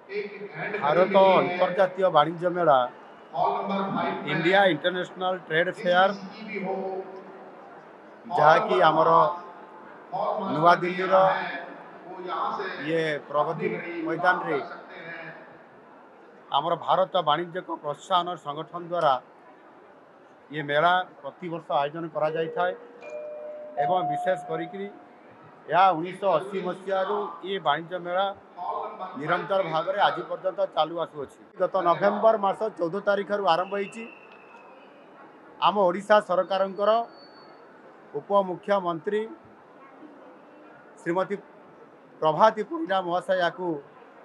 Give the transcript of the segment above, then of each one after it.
भारत अंतर्जातीय वाणिज्य मेला India international trade fair जहाँकि आमर नुआ दिल्ली ये प्रगति मैदान रे आमर भारत वाणिज्यिक प्रोत्साहन संगठन द्वारा ये मेला प्रति वर्ष आयोजन करा जाय थाए एवं विशेष करी 1980 मसीह ये वाणिज्य मेला निरंतर भाव में आज पर्यंत चालू आसुअछि। गत नवेम्बर मास 14 तारिख आरंभ होईछि। आम ओडिशा सरकारंकर उपमुख्यमंत्री श्रीमती प्रभाती परिडा महाशया को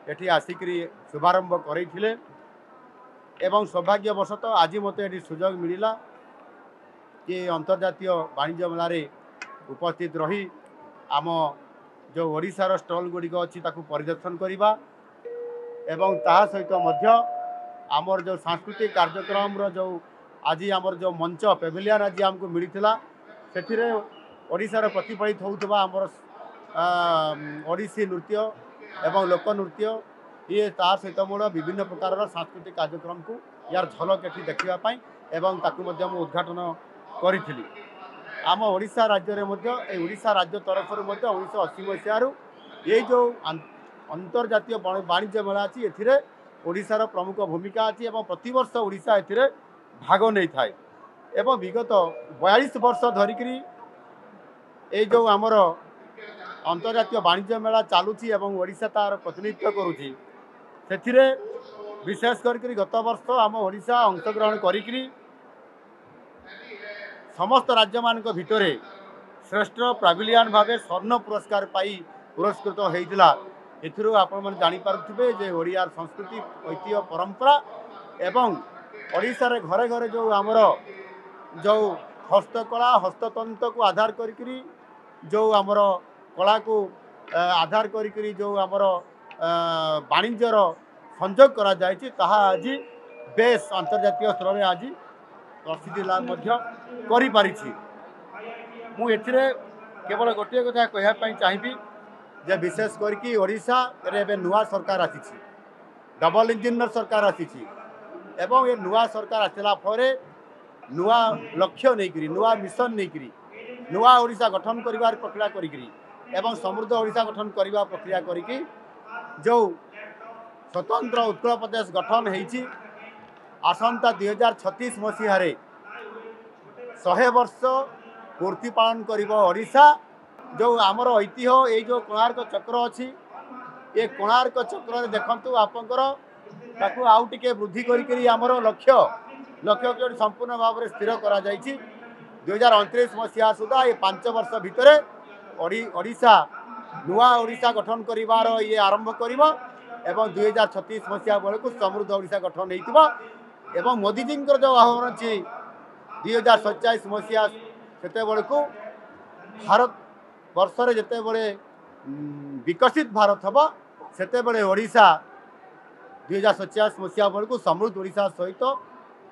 एठी आसिकरी शुभारंभ करैथिले एवं सौभाग्यवशत आज मते एठी सुजोग मिलिला कि अंतर्जातीय वाणिज्य मेला उपस्थित रही आम जो ओडिशार स्टल गुड़िक अच्छी परिदर्शन करवा एवं ता सहित आमर जो सांस्कृतिक कार्यक्रम जो आज आमर जो मंच पेविलियन आज आमको मिलता से ओडिशार प्रतिफलित होता आमर ओडिसी नृत्य एवं लोक नृत्य ये तार सहित मोड़ विभिन्न प्रकार सांस्कृतिक कार्यक्रम को यार झलक एटी देखापी एवं उद्घाटन करी आम ओडिशा राज्य रे ओडिशा राज्य तरफ 1980 मसीह ये जो अंतर्जातीय वाणिज्य मेला अच्छी ए ओडिशार प्रमुख भूमिका अच्छी एवं प्रतिवर्ष ओडिशा ए भाग नहीं थाए एवं विगत 42 वर्ष धरिकी ये जो आमर अंतर्जातीय वाणिज्य मेला चलुची एवं ओडिशा तार प्रतिनिधित्व करुची से विशेष करके गत वर्ष आम ओडिशा अंशग्रहण करी समस्त राज्य मान भितर श्रेष्ठ प्राविलियन भाव स्वर्ण पुरस्कार पाई पुरस्कृत होता एथिरो आपण मैंने जानीपारे जे ओडियार संस्कृति ऐतिह्य परंपरा एवं ओडिशा रे घरे घरे जो आमर जो हस्तकला हस्ततंत्र को आधार करी जो आमर कला को आधार करी जो आमर वाणिज्यर संजोग करा जायछि ताहा आज बेस अंतर्जातीय स्तर में आज प्रसिद्धि लाभ करि पारिछि। मु एथिरे केवल गोटे कथा कहवाई चाहिए जे विशेष करके ओडिशा रे नुआ सरकार आसी डबल इंजिन सरकार आसी एवं ये नुआ सरकार आसला फरे नुआ लक्ष्य नहीं नुआ मिशन नहीं नुआ ओडिशा गठन करिवार प्रक्रिया करी एवं समृद्ध ओडिशा गठन करने प्रक्रिया करी जो स्वतंत्र उत्कल प्रदेश गठन होती आसंता 2036 मसीह 100 वर्ष पूर्ति पालन करिबो ओडिशा जो आमर ऐतिह्य ये जो कोणार्क चक्र अच्छी ये कोणार्क चक्र देखंतु आपंकर ताकू आउ टिके वृद्धि करी आमर लक्ष्य लक्ष्य के संपूर्ण भाव में स्थिर करा जायछि 2029 मसीहा सुधा ये 5 वर्ष भितर ओडिशा नुआ ओडिशा गठन करिवार ये आरंभ करिबो एवं 2036 मसीहा बेलू समृद्ध ओडिशा गठन होइतिबो एवं मोदी जी जो आह्वान अच्छी 2047 मसीहा से बेलू भारत वर्ष जिते बड़े विकसित भारत हम से ओडिशा 2047 मसीहा बेलू समृद्ध ओडिशा सहित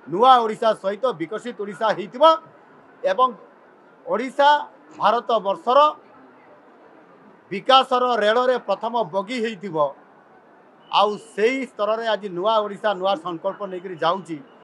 नुआ ओडिशा सहित विकसित ओडिशा होइतिबो एवं ओडिशा भारत वर्षर विकासर रेल रे प्रथम बगी होइतिबो आउ सेही स्तर रे आज नुआ ओडिशा नुआ संकल्प लेकर जाऊँगी।